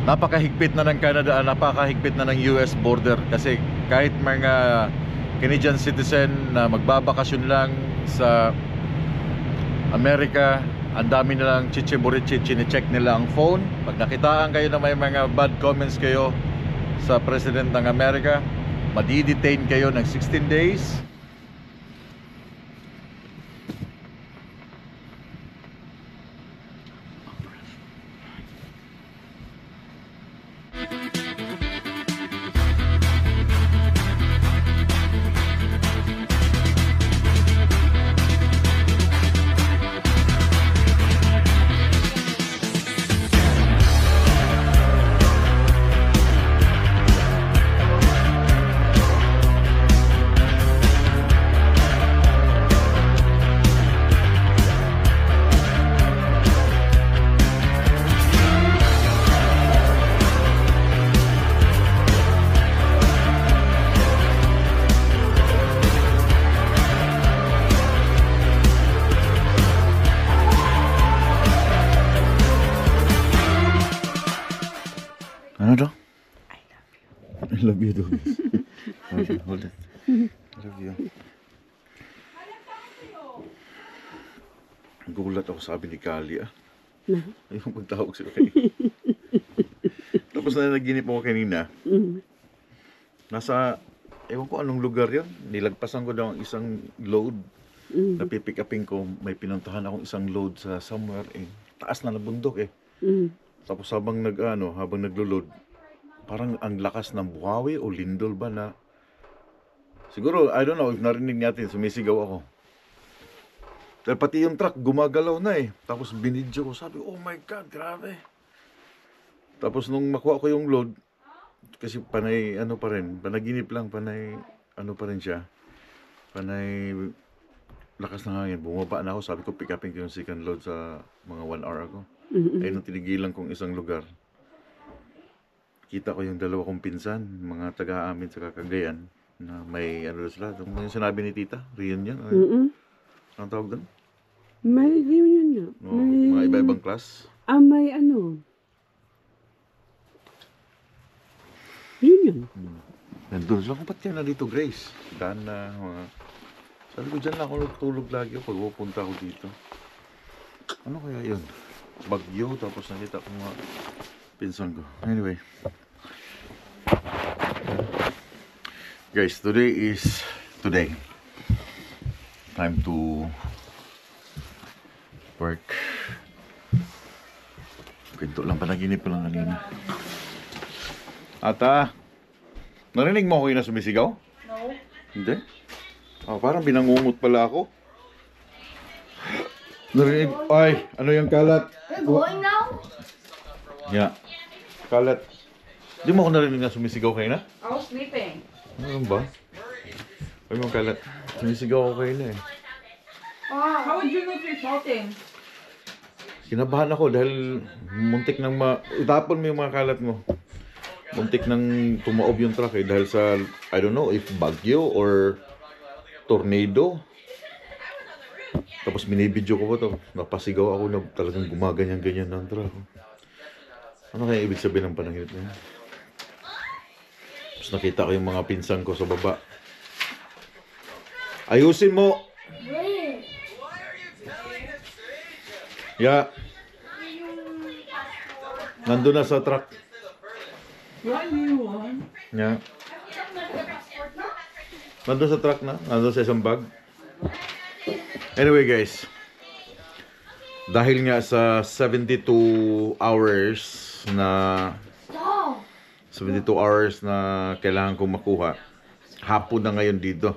napakahigpit na ng Canada, napakahigpit na ng US border. Kasi kahit mga Canadian citizen na magbabakasyon lang sa Amerika, ang dami nilang chichiburichi, chine-check nila ang phone. Pag nakitaan kayo na may mga bad comments kayo sa President ng Amerika, madi-detain kayo ng 16 days. Ano daw? I love you too. Hold it. I love you. Gulat ako, sabi ni Kali Ayun pagtawag siya kay. Tapos na naginip ako kanina. Nasa, ewan ko anong lugar yun. Nilagpasan ko daw ang isang load. Napipick upin ko, may pinuntahan akong isang load sa somewhere taas na bundok Tapos habang naglo-load, parang ang lakas ng buhawi o lindol ba na siguro, I don't know if narinig natin, sumisigaw ako. Dahil pati yung truck gumagalaw na Tapos binidyo ko, sabi, oh my God, grabe. Tapos nung makuha ko yung load, kasi panay pa rin, panaginip lang, panay pa rin siya. Panay lakas ng hangin. Bumaba na ako, sabi ko, pick upin ko yung second load sa mga 1 hour ago. Ayun ang tinigilan kong isang lugar. Kita ko yung dalawa kong pinsan, mga taga-amin sa Cagayan, na may sila. Yung sinabi ni Tita, reunion. Anong tawag doon? May reunion nga. Mga iba-ibang class. May reunion. Nandun sila, kung ba't yan na dito, Grace? Daan na, sabi ko, dyan lang ako nagtulog lagi pag pupunta ako dito. Ano kaya yun? Bagyo, tapos nakita ko mga pinsan ko. Anyway. Guys, today. Time to work. Kwento lang, panaginip ko lang kanina. Ata, narinig mo ako yung sumisigaw? No. Hindi? Parang binangungot pala ako. Narinig, ay, ano yung kalat? We're going now? Yeah. Kalat. Di mo ako narinig na sumisigaw kayo na? I was sleeping. Ano ba? Ay mo kalat. Sumisigaw ako kayo na How would you know if you're shouting? Kinabahan ako dahil muntik nang itapon mo yung mga kalat mo. Muntik nang tumaob yung truck dahil sa, I don't know, if bagyo or tornado. Tapos minibidyo ko pa to. Napasigaw ako na talagang gumaganyan-ganyan ng truck. Ano kaya ibig sabihin ng panahit na yun? Tapos nakita ko yung mga pinsan ko sa baba. Ayusin mo! Yeah. Nandun na sa truck. What do you want? Yeah. Nandun sa truck na. Nandun sa isang bag. Anyway guys. Dahil nga sa 72 hours na 72 hours na kailangan kong makuha. Hapon na ngayon dito.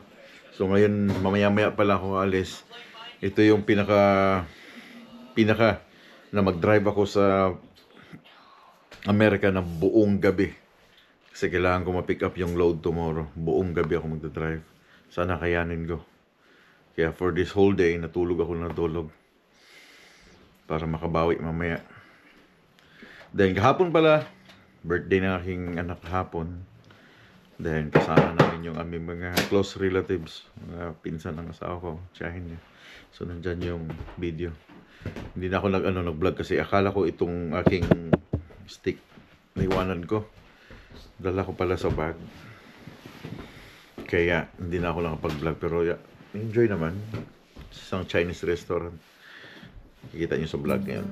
So ngayon mamaya-maya pala ako alis. Ito yung pinaka na mag-drive ako sa Amerika na buong gabi. Kasi kailangan ko ma-pick up yung load tomorrow. Buong gabi ako magdadrive. Sana kayanin ko. Kaya for this whole day, natulog ako na tulog. Para makabawi mamaya. Then kahapon pala, birthday ng aking anak kahapon. Then kasama namin yung aming mga close relatives. Mga pinsan ng asawa ko. Tiyahin niya. So nandyan yung video. Hindi na ako nag-vlog kasi akala ko itong aking stick naiwanan ko. Dala ko pala sa bag. Kaya hindi na ako nakapag-vlog, pero enjoy naman. Isang Chinese restaurant. Kikita nyo sa vlog ngayon.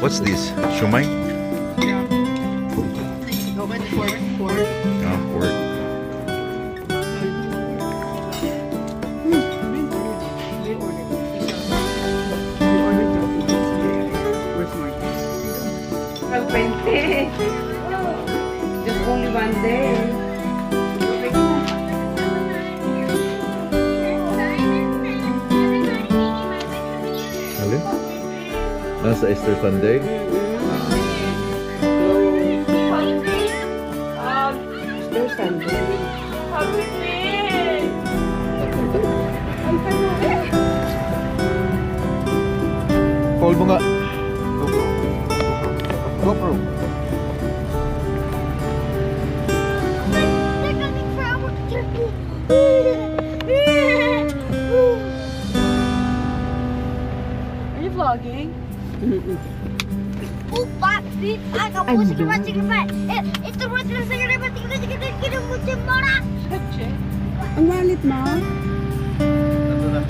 What's this? Shumai? Pork. Ah, pork. Just only one day. Alin? Nasa Easter Sunday? There's Sunday. Call mo nga. GoPro. They're coming for our turkey. Are you vlogging? Oh, Pak, agak pusing macam apa? Itu buat saya dapat kita musim marah. Ang wallet mo? Nandun na.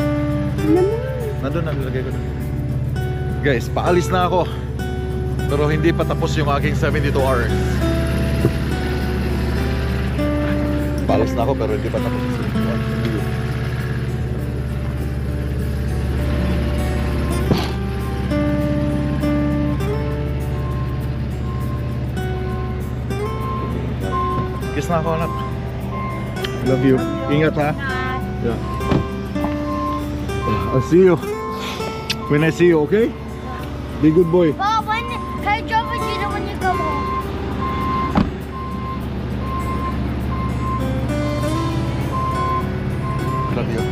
Nandun na, nilagay ko na. Guys, paalis na ako. Pero hindi pa tapos yung aking 72 hours. Paalis na ako pero hindi pa tapos yung 72 hours. Kiss na ako, anak. Love you. Ingat ha. Yeah. I'll see you when I see you, okay? Be good boy. But when her job is when you come home. Love you.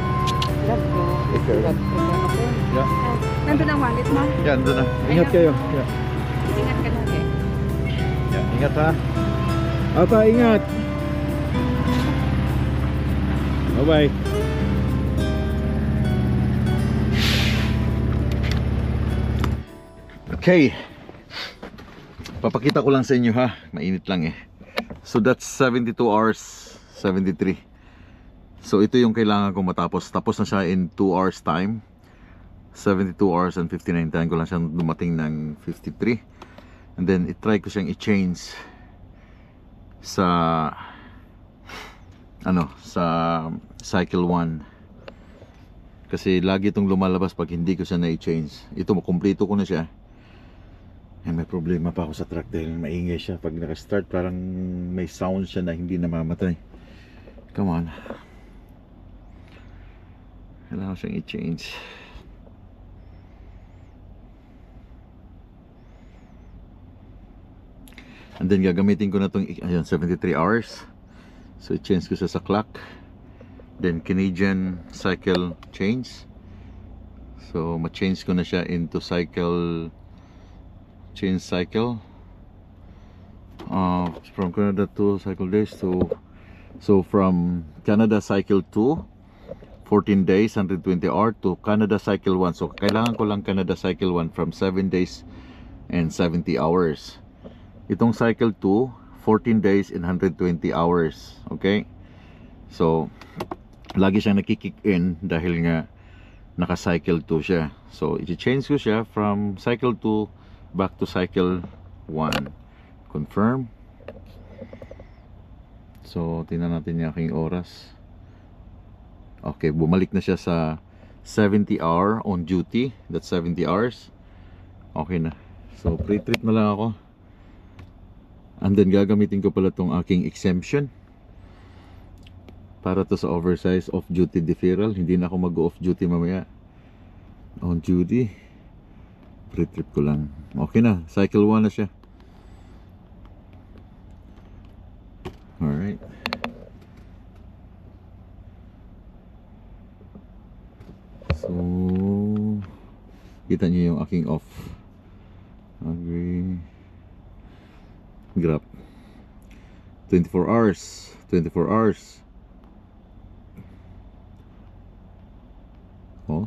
Love ko. Take care. Love ko. Yeah. Nandun ang wallet mo? Yeah, andun na. Ingat kayo. Yeah. Ingat ka lagi. Yeah. Ingat ha. Ata, ingat. Bye-bye. Okay. Papakita ko lang sa inyo ha. Mainit lang eh. So that's 72 hours, 73. So ito yung kailangan kong matapos. Tapos na siya in 2 hours time. 72 hours and 59 time ko lang siyang dumating ng 53. And then i-try ko siyang i-change sa sa cycle 1. Kasi lagi itong lumalabas pag hindi ko siya na-i-change. Ito, makumpleto ko na siya. Eh, may problema pa ako sa truck dahil maingay siya. Pag naka-start parang may sound siya na hindi namamatay. Come on. Kailangan ko siyang i-change. And then gagamitin ko na itong 73 hours. So i-change ko siya sa clock. Then Canadian cycle change. So ma-change ko na siya into cycle, change cycle. From Canada to cycle days to, so from Canada cycle 2 14 days 120 hours to Canada cycle 1. So kailangan ko lang Canada cycle 1 from 7 days and 70 hours. Itong cycle 2 14 days and 120 hours. Okay? So lagi siyang nakikick in dahil nga naka-cycle 2 siya. So i-change ko siya from cycle 2 back to cycle 1. Confirm. So tingnan natin yung aking oras. Okay, bumalik na siya sa 70 hour on duty. That's 70 hours. Okay na. So pre-trip na lang ako. And then gagamitin ko pala tong aking exemption para to sa oversize off-duty deferral. Hindi na ako mag-off-duty mamaya. On duty. Pre-trip ko lang. Okay na. Cycle 1 na siya. Alright. So, kita niyo yung aking off. Agree. Grab. 24 hours. 24 hours. Oh.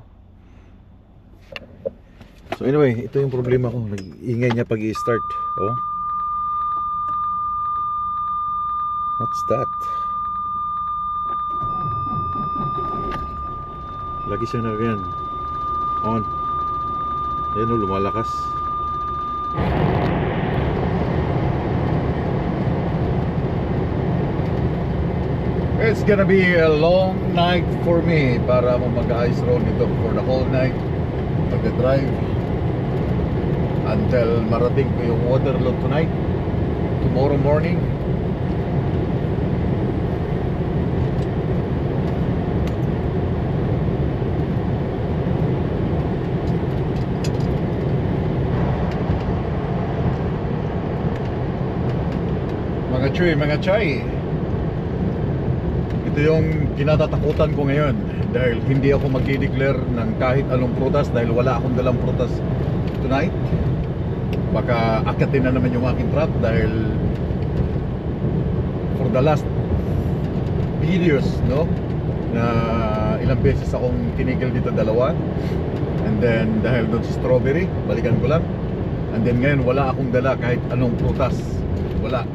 So anyway, ito yung problema ko. Nag-ingay niya pag i-start. Oh. What's that? Lagi siya na yan. On. Ayan o, lumalakas. It's gonna be a long night for me para mo mag-ice road nito for the whole night. Mag-drive until marating ko yung Waterloo tonight. Tomorrow morning. Mga chay, ito yung kinatatakutan ko ngayon dahil hindi ako magdi-declare ng kahit anong prutas dahil wala akong dalang prutas tonight. Baka akatin na naman yung aking truck dahil for the last videos, no, na ilang beses akong tinigil dito, dalawa, and then dahil doon sa strawberry balikan ko lang, and then ngayon wala akong dala kahit anong prutas, wala.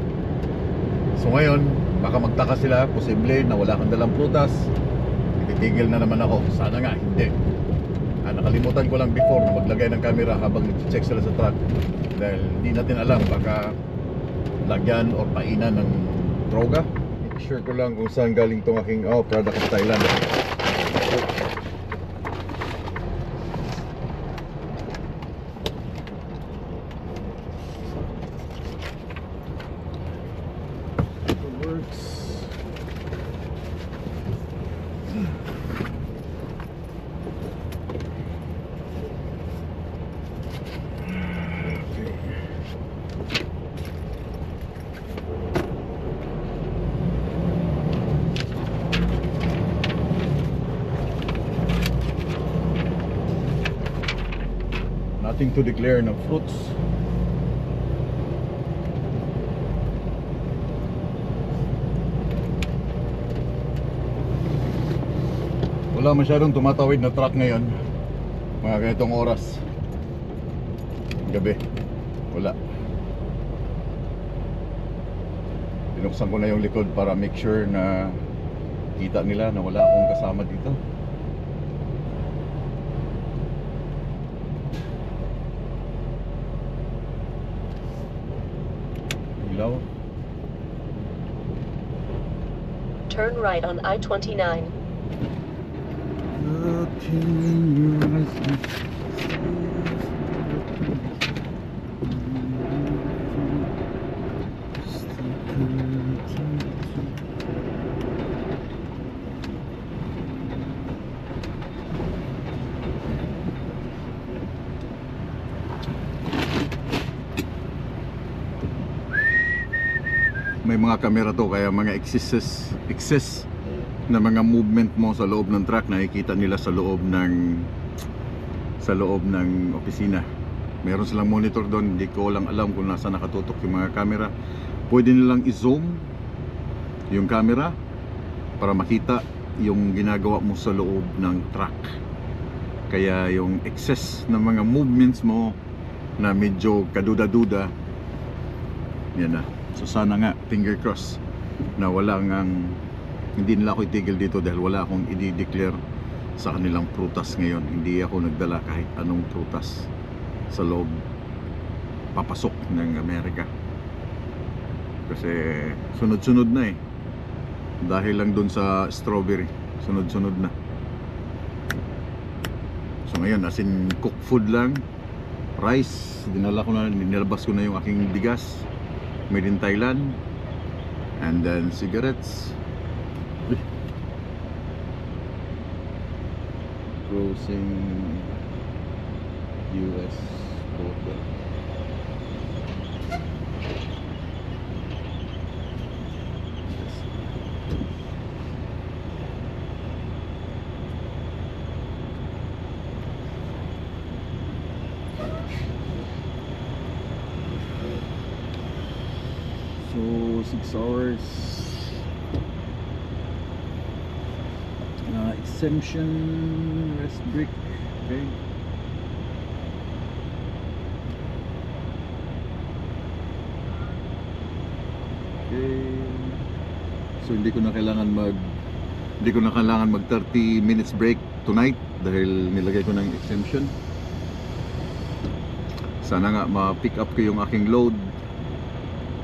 So ngayon, baka magtaka sila, posible na wala kang dalang prutas, titigil na naman ako. Sana nga, hindi. Nakalimutan ko lang before na maglagay ng camera habang nag-check sila sa truck. Dahil hindi natin alam, baka lagyan or painan ng droga. Sure ko lang kung saan galing itong aking, product of Thailand. Nothing to declare ng fruits. Wala masyadong tumatawid na truck ngayon. Mga ganitong oras. Gabi. Wala. Binuksan ko na yung likod para make sure na kita nila na wala akong kasama dito. Turn right on I-29. May mga camera to, kaya mga excess na mga movement mo sa loob ng truck nakikita nila sa loob ng opisina. Meron silang monitor doon, hindi ko lang alam kung nasa nakatutok yung mga camera. Pwede nilang i-zoom yung camera para makita yung ginagawa mo sa loob ng truck. Kaya yung excess na mga movements mo na medyo kaduda-duda, yan na. So sana nga, finger cross, na wala ngang, hindi nila ako itigil dito dahil wala akong i-declare sa kanilang prutas ngayon. Hindi ako nagdala kahit anong prutas sa loob papasok ng Amerika. Kasi sunod-sunod na eh. Dahil lang dun sa strawberry, sunod-sunod na. So ngayon, as in cooked food lang. Rice, nilabas ko na yung aking bigas, made in Thailand. And then cigarettes. Crossing US border. So 6 hours exemption rest break. Okay, so hindi ko na kailangan mag 30 minutes break tonight dahil nilagay ko ng exemption. Sana nga ma-pick up ko yung aking load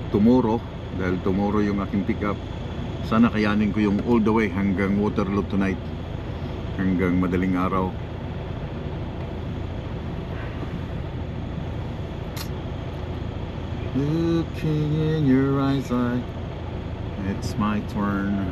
tomorrow, dahil tomorrow yung aking pick up. Sana kayanin ko yung all the way hanggang Waterloo tonight, hanggang madaling araw. Looking in your eyes, it's my turn.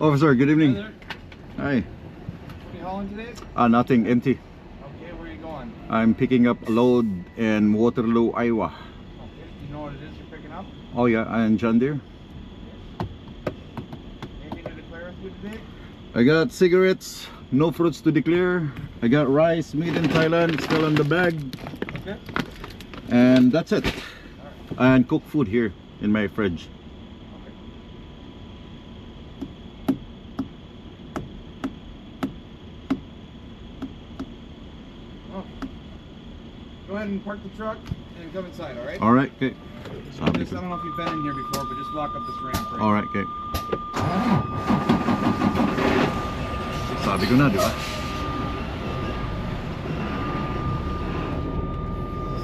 Officer, good evening. Hi. You hauling today? Nothing, empty. Okay, where are you going? I'm picking up a load in Waterloo, Iowa. Okay, you know what it is you're picking up? Oh yeah, and John Deere. Anything to declare with you today? I got cigarettes, no fruits to declare. I got rice made in Thailand, still in the bag. Okay. And that's it. And cooked food here in my fridge. Go ahead and park the truck and come inside, alright? Alright, okay. I don't know if you've been in here before, but just walk up this ramp right. Alright, okay. Sabi ko na, di ba?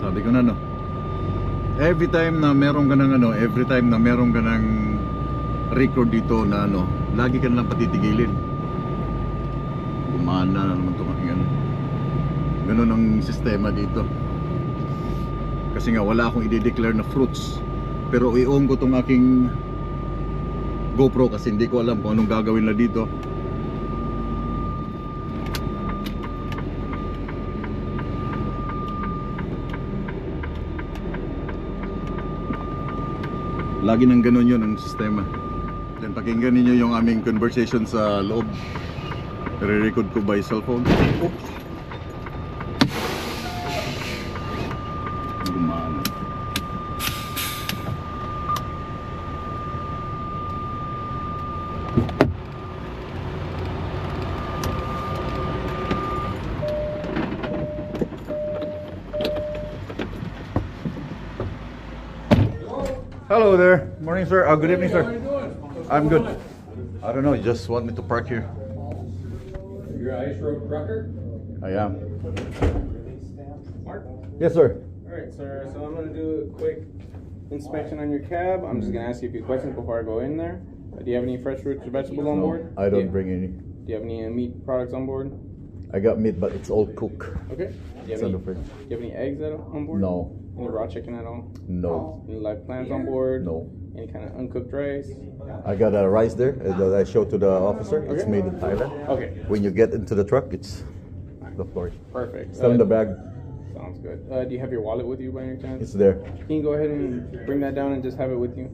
Sabi ko na, no? Every time na meron ka ng record dito na lagi ka na lang patitigilin. Gumana na naman ito aking ganun ang sistema dito. Kasi nga wala akong i-declare na fruits, pero i-on ko tong aking GoPro kasi hindi ko alam kung anong gagawin na dito. Lagi nang ganun yun ang sistema. Then pakinggan ninyo yung aming conversation sa loob. Re-record ko by cellphone. Oops. Gumana. Hello there. Morning, sir. Good evening, sir. I'm good. I don't know. You just want me to park here? You're an Ice Road trucker? I am. Mark? Yes, sir. Alright, sir. So I'm going to do a quick inspection on your cab. I'm just going to ask you a few questions before I go in there. Do you have any fresh fruits or vegetables on board? I don't bring any. Do you have any meat products on board? I got meat, but it's all cooked. Okay. Do It's you on the have, fridge. do you have any eggs on board? No. Any raw chicken at all? No. Any live plants on board? No. Any kind of uncooked rice? I got a rice there that I showed to the officer. It's Okay. made in Thailand. Okay. When you get into the truck, it's the floor. Perfect. Still in the bag. Sounds good. Do you have your wallet with you by any chance? It's there. Can you go ahead and bring that down and just have it with you?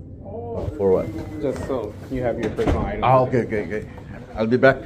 For what? Just so you have your personal items. Ah, okay. I'll be back.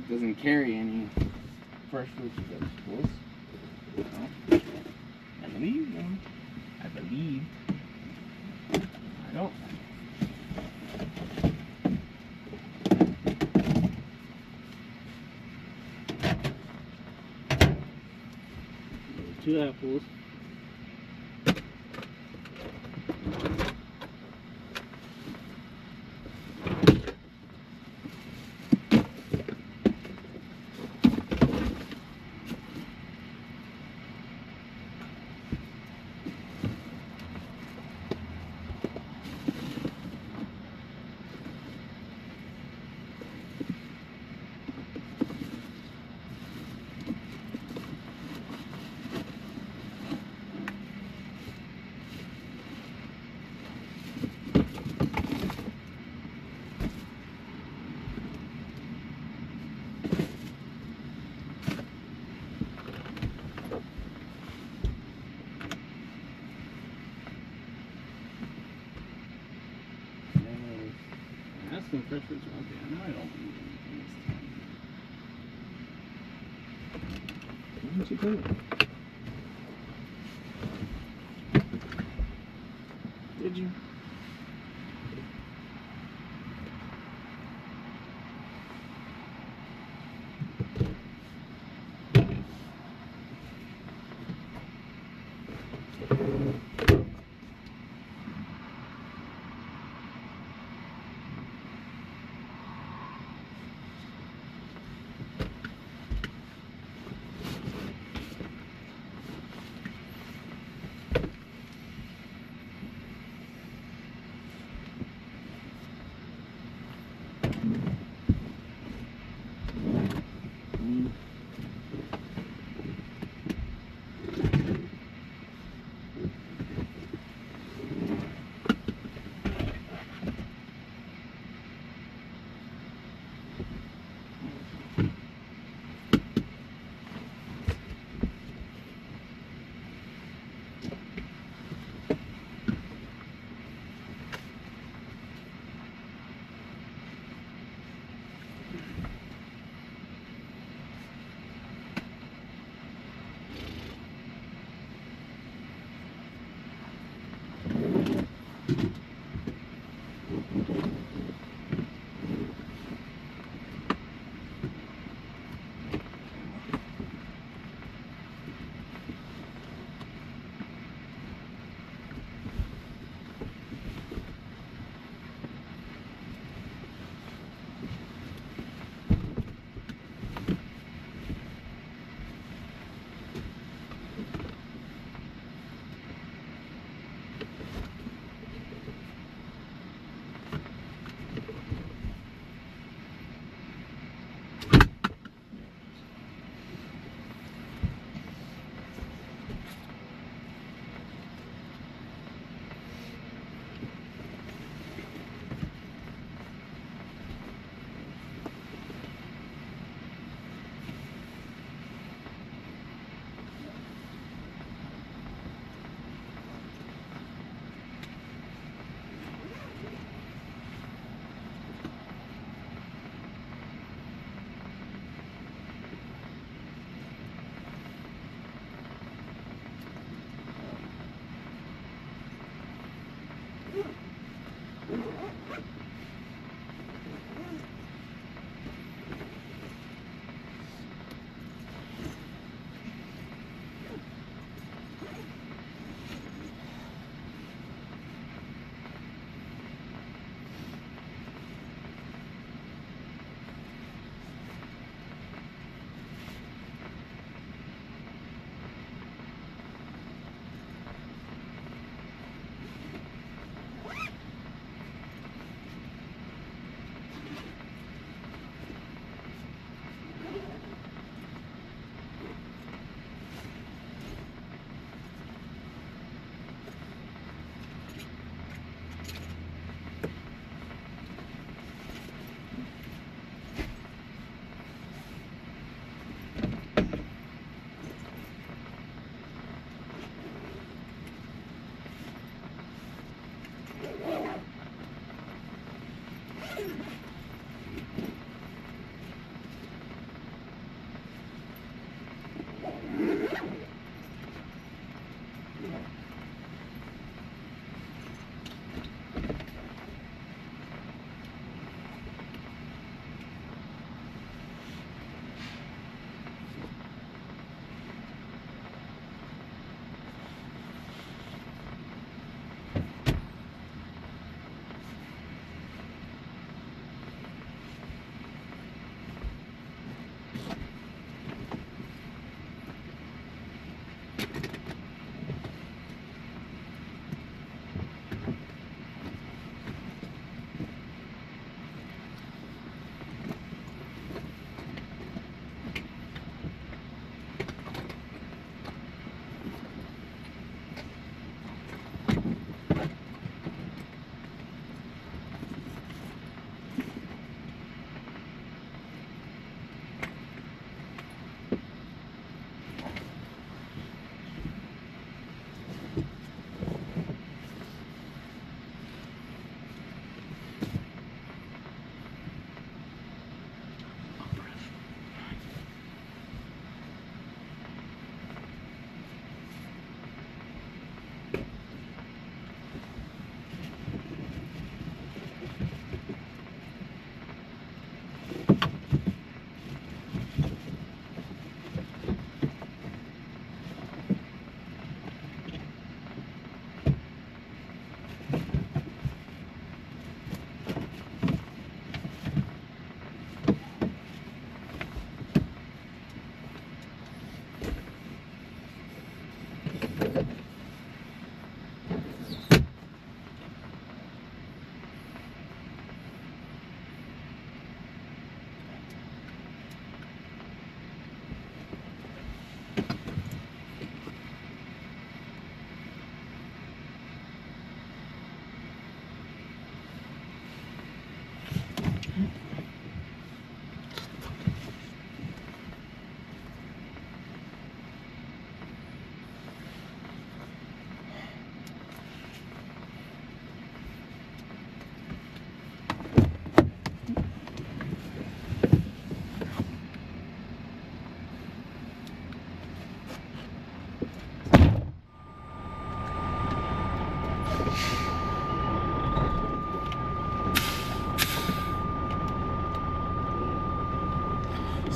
Doesn't carry any fresh fruits and vegetables. No. I believe. I don't. 2 apples. asking fresh fruits. Okay, I know I don't believe anything this time. What you doing? Did you?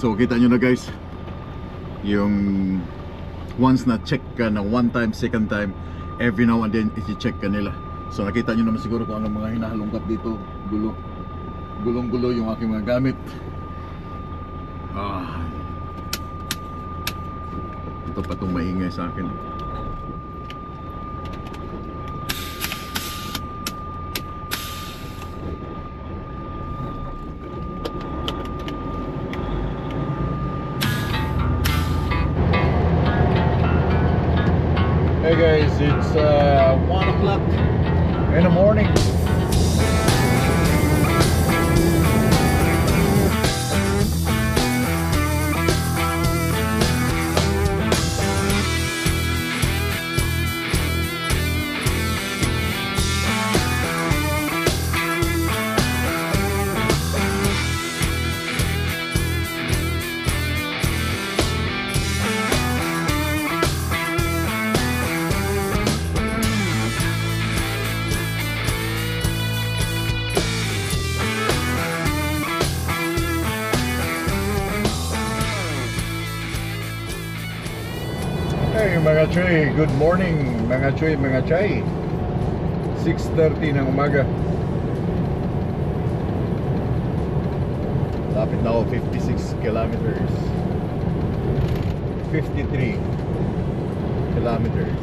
So kita nyo na guys, yung once na check ka na one time, second time, every now and then i-check ka nila. So nakita nyo naman siguro kung anong mga hinahalungkat dito. Gulong-gulo yung aking mga gamit. Ito pa itong maingay sa akin. Hey guys, it's 1 o'clock in the morning. Hey mga choy, good morning mga choy, mga chay. 6:30 ng umaga. Lapit na ako 56 kilometers. 53 kilometers.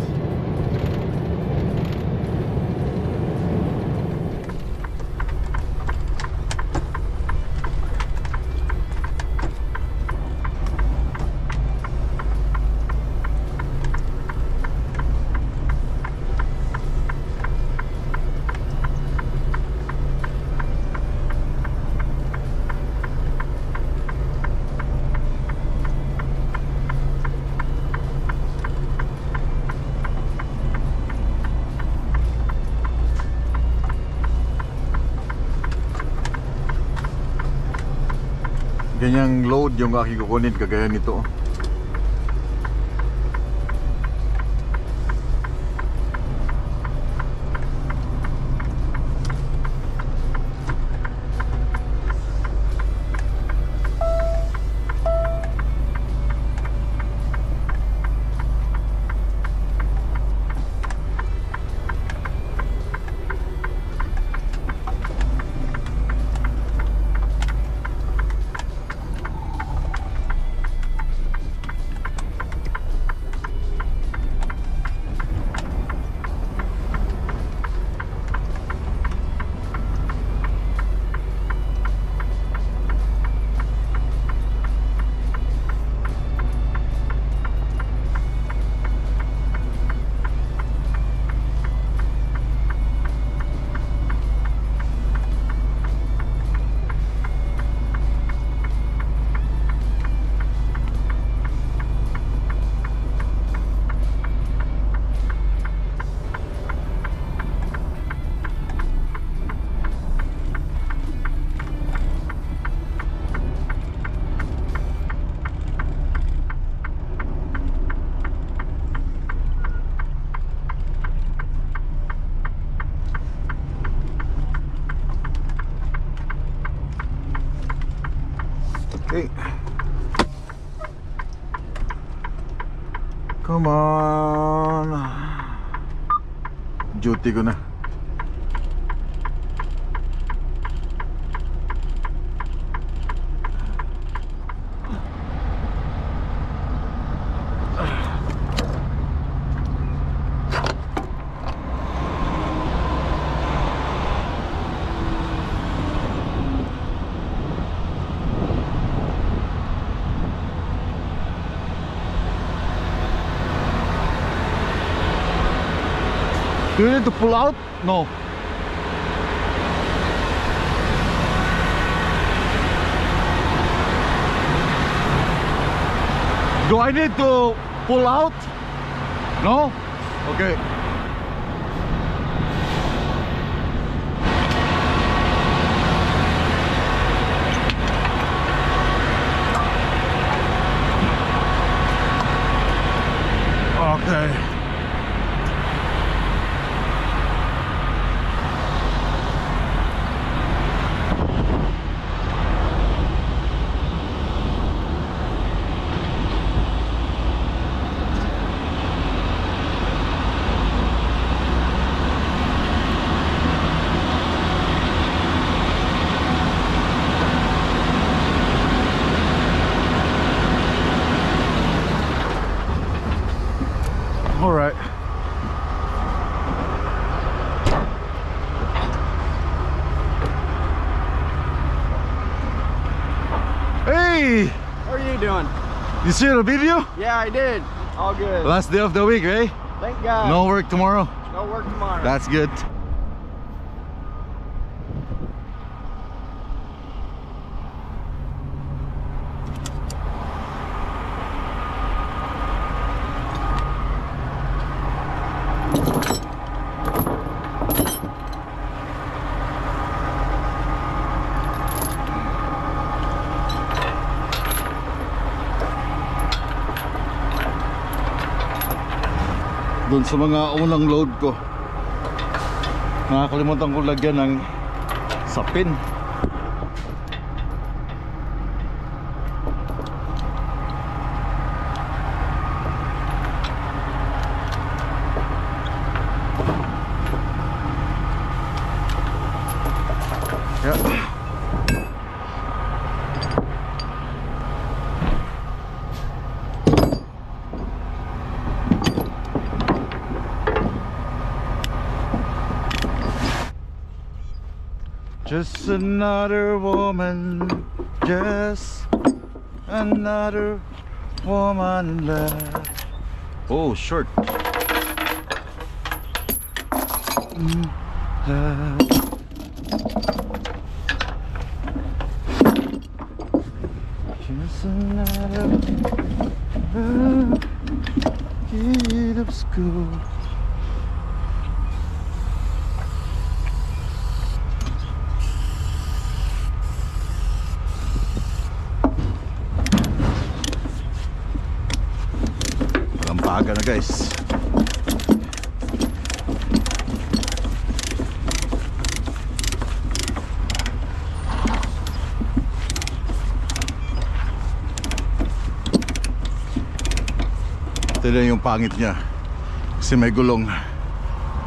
Ganyang load yung aking kukunin kagaya nito. Okay. Come on. Duty ko na. Do you need to pull out? No. Do I need to pull out? No? Okay. Okay. You see the video? Yeah, I did. All good. Last day of the week, right? Thank God. No work tomorrow. No work tomorrow. That's good. Doon sa mga unang load ko, nakakalimutan ko lagyan ng sapin. Yeah. Just another woman, just another woman left. Oh, short. Just another kid of school. Aga na guys. Ito na yung pangit niya kasi may gulong.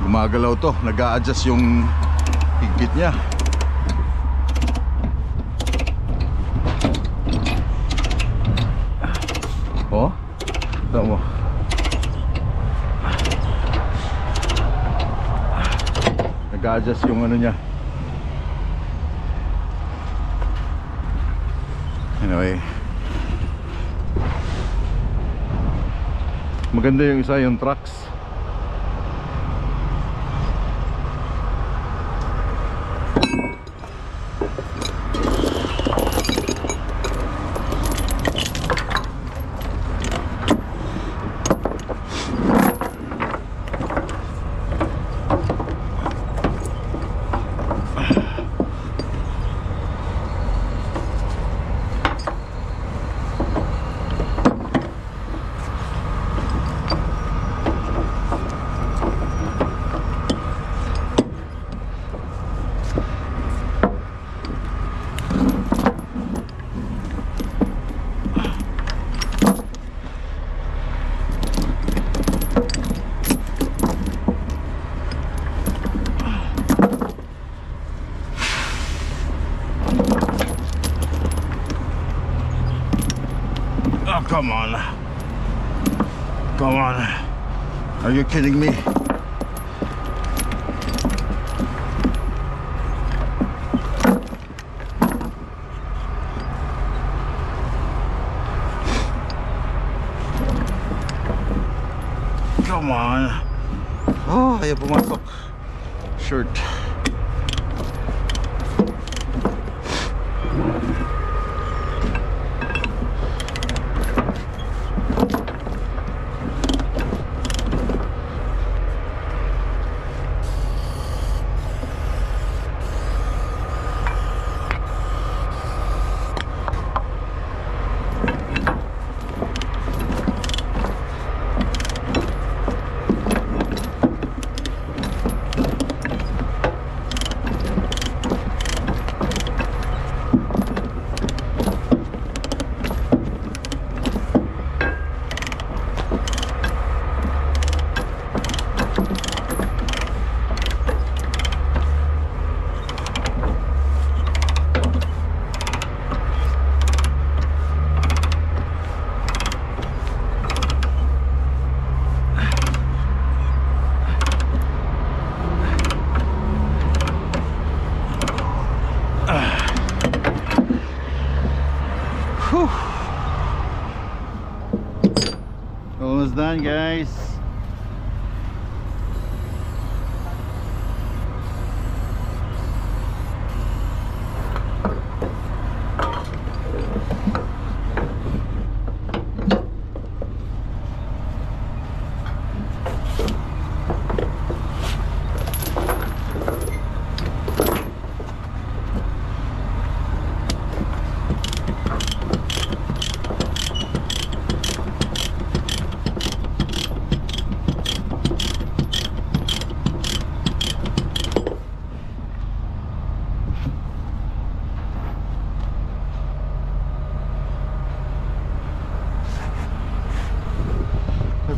Gumagalaw to, nag-a-adjust yung higpit niya. Oh, tama mo. Nag-a-adjust yung ano niya. Anyway, maganda yung isa, yung trucks. Oh, come on. Come on. Are you kidding me? Come on. Oh, ayaw pumasok. Shirt. almost done, guys.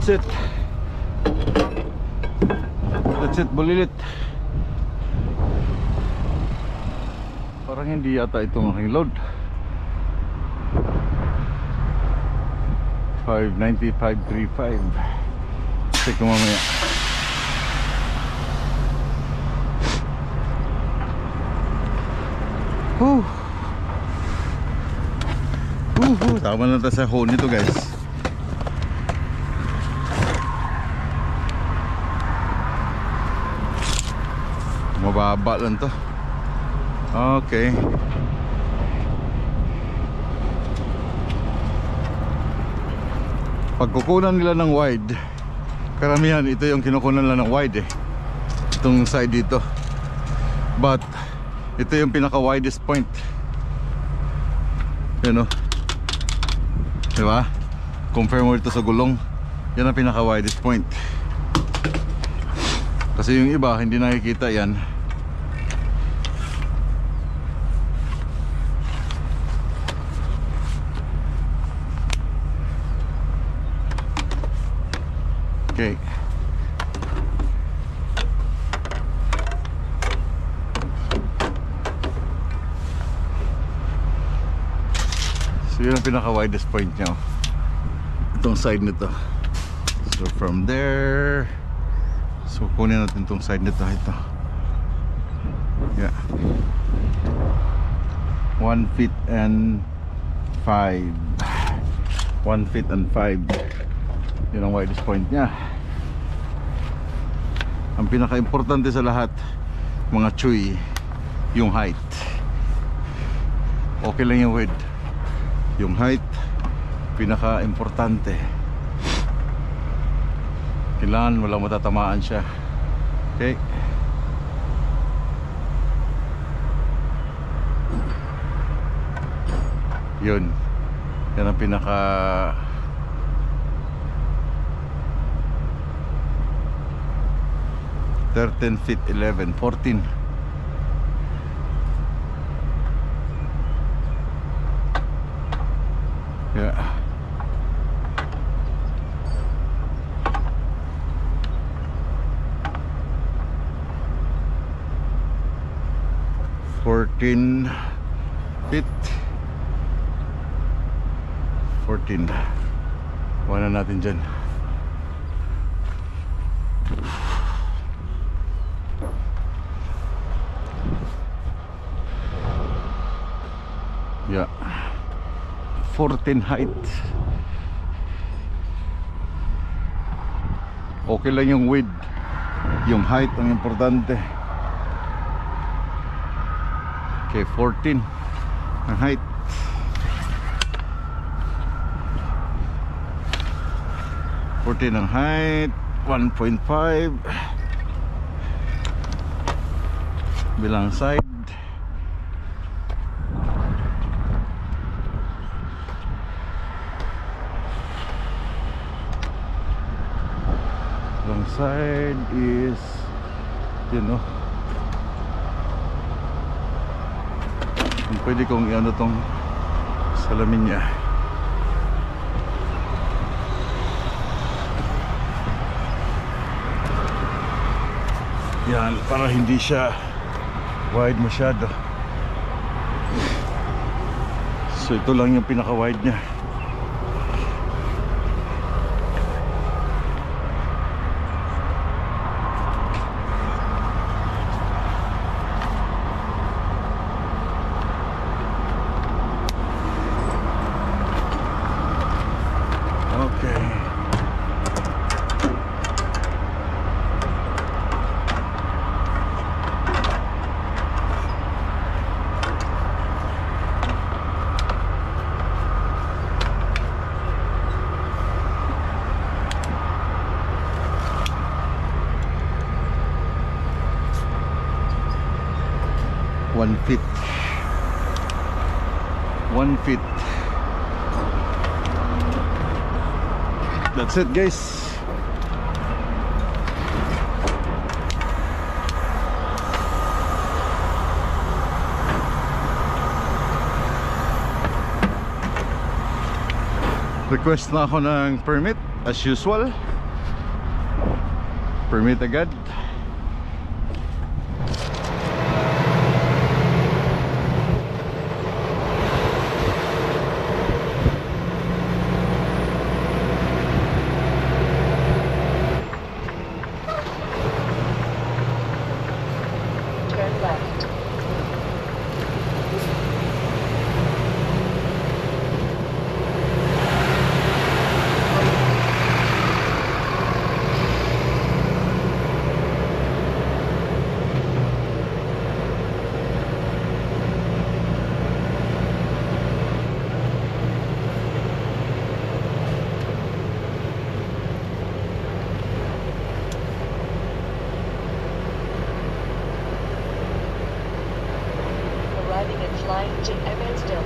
That's it. That's it, bulilit. Parang hindi yata itong aking load. 590, 535. Check ko mamaya. Tama na tayo sa hole nito, guys. Mababa lang to. Okay. Pagkukunan nila ng wide, karamihan ito yung kinukunan nila ng wide eh. Itong side dito. But ito yung pinaka widest point. Yan o. Diba? Compare mo ito sa gulong. Yan ang pinaka widest point. Kasi yung iba hindi nakikita yan. Okay. So yun ang pinaka widest point nyo. Itong side nito. So from there, so kunin natin itong side nito. Ito. Yeah. 1 feet and 5. 1 feet and 5. Yun ang widest point niya. Ang pinaka-importante sa lahat, mga chuy, yung height. Okay lang yung width. Yung height, pinaka-importante. Kailangan walang matatamaan siya. Okay. Yun. Yan ang pinaka 13 feet 11, 14. Yeah. Feet 14. Kuha na natin dyan. Yeah. 14 height. Okay lang yung width. Yung height ang importante. Okay, 14 ang height. 14 ang height. 1.5 bilang side. Bilang side is, you know, pwede kong i-ano tong salamin niya. Yan, para hindi siya wide masyado. So ito lang yung pinaka wide niya. Okay. 1 feet. 1 feet. That's it, guys. Request na ako ng permit as usual. Permit agad. Turn left. Arriving at Flying J. Evansville.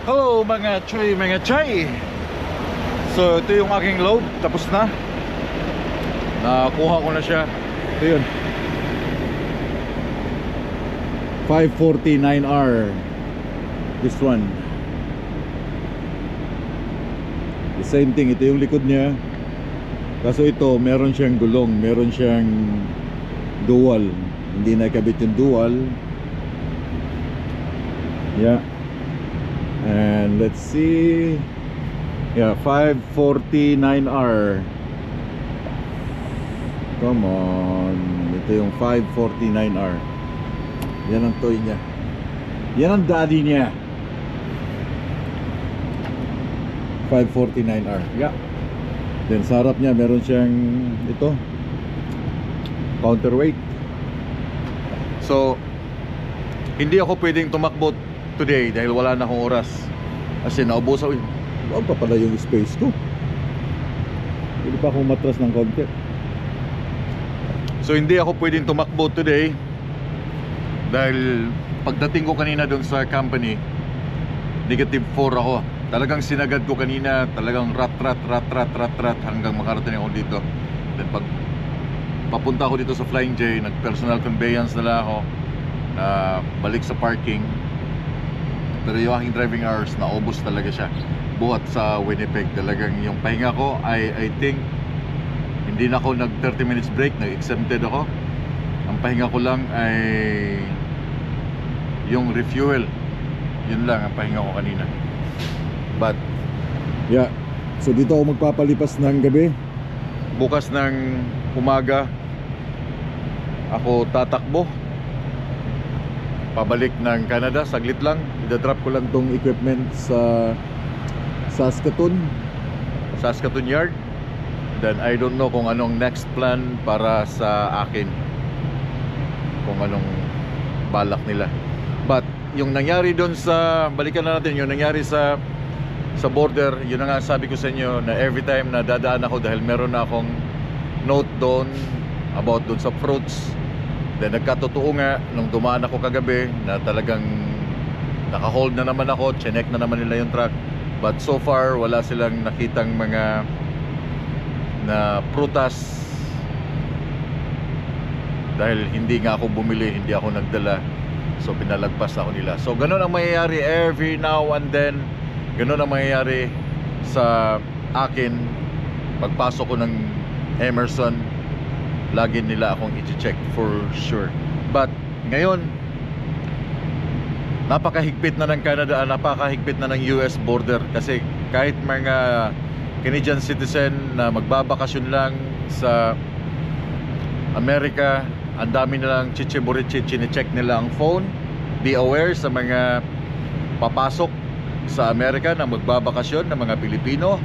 Hello mga choy. So ito yung aking load, tapos na. Nakuha ko na siya. Ito yun, 549R. This one. The same thing, ito yung likod niya. Kaso ito, meron siyang gulong, meron siyang dual. Hindi nakabit yung dual. Yeah. And let's see. Yeah, 549R. Come on. Ito yung 549R. Yan ang toy niya. Yan ang daddy niya. 549R. Yeah. Then sa harap niya meron siyang ito, counterweight. So hindi ako pwedeng tumakbo today dahil wala na akong oras. Kasi naubusan. Wag pa pala yung space ko. Hindi pa akong matras ng konti. So hindi ako pwedeng tumakbo today dahil pagdating ko kanina doon sa company, negative 4 ako. Talagang sinagad ko kanina, talagang rat hanggang makarating ako dito. Then pag papunta ako dito sa Flying J, nag personal conveyance na lang ako na balik sa parking. Pero yung aking driving hours, naubos talaga siya buhat sa Winnipeg. Talagang yung pahinga ko I think hindi na ako nag 30 minutes break, nag-exempted ako. Ang pahinga ko lang ay yung refuel. Yun lang ang pahinga ko kanina. But yeah, so dito ako magpapalipas ng gabi. Bukas ng umaga ako tatakbo pabalik ng Canada, saglit lang. Idadrop ko lang tong equipment sa Saskatoon Yard. Then I don't know kung anong next plan para sa akin, kung anong balak nila. But yung nangyari doon sa, balikan na natin yung nangyari sa border. Yun na nga sabi ko sa inyo, na every time na dadaan ako, dahil meron na akong note doon about doon sa fruits. Then nagkatotoo nga nung dumaan ako kagabi na talagang naka-hold na naman ako, chinek na naman nila yung truck. But so far wala silang nakitang mga na prutas dahil hindi nga ako bumili, hindi ako nagdala. So pinalagpas ako nila. So ganun ang mangyayari every now and then. Ganun ang mangyayari sa akin pagpasok ko ng Emerson. Lagi nila akong i-check for sure. But ngayon napakahigpit na ng Canada, napakahigpit na ng US border. Kasi kahit mga Canadian citizen na magbabakasyon lang sa Amerika, ang dami nilang chichiburichi, chine-check nila ang phone. Be aware sa mga papasok sa Amerika na magbabakasyon ng mga Pilipino.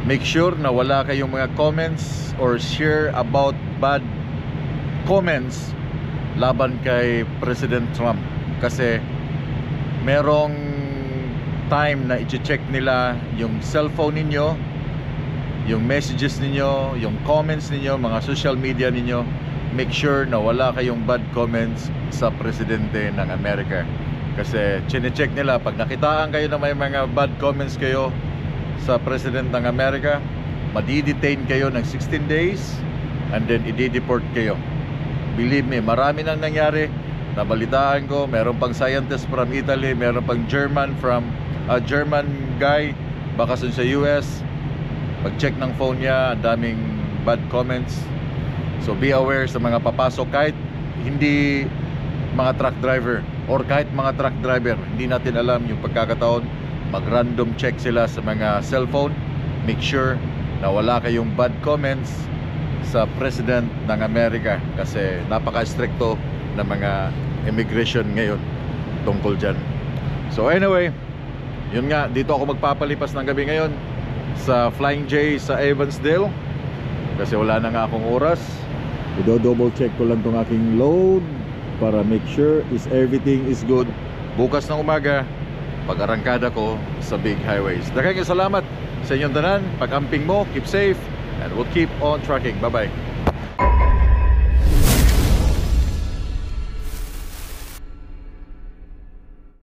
Make sure na wala kayong mga comments or share about bad comments laban kay President Trump. Kasi merong time na i-check nila yung cellphone ninyo, yung messages ninyo, yung comments ninyo, mga social media ninyo. Make sure na wala kayong bad comments sa presidente ng Amerika. Kasi chine-check nila, pag nakitaan kayo na may mga bad comments kayo sa president ng Amerika, madi-detain kayo ng 16 days and then i-deport kayo. Believe me, marami nang nangyari. Nabalitaan ko, meron pang scientist from Italy, meron pang German guy bakasyon sa US. Pag-check ng phone niya, ang daming bad comments. So be aware sa mga papasok, kahit hindi mga truck driver or kahit mga truck driver, hindi natin alam yung pagkakataon, mag-random check sila sa mga cellphone. Make sure na wala kayong bad comments sa President ng Amerika kasi napaka-stricto ng mga immigration ngayon tungkol dyan. So anyway, yun nga, dito ako magpapalipas ng gabi ngayon sa Flying J sa Evansdale kasi wala na nga akong oras. I-double check ko lang tong aking load para make sure everything is good bukas ng umaga pag-arangkada ko sa big highways. Daghang salamat sa inyong tanan, pag-amping mo, keep safe and we'll keep on trucking. Bye bye.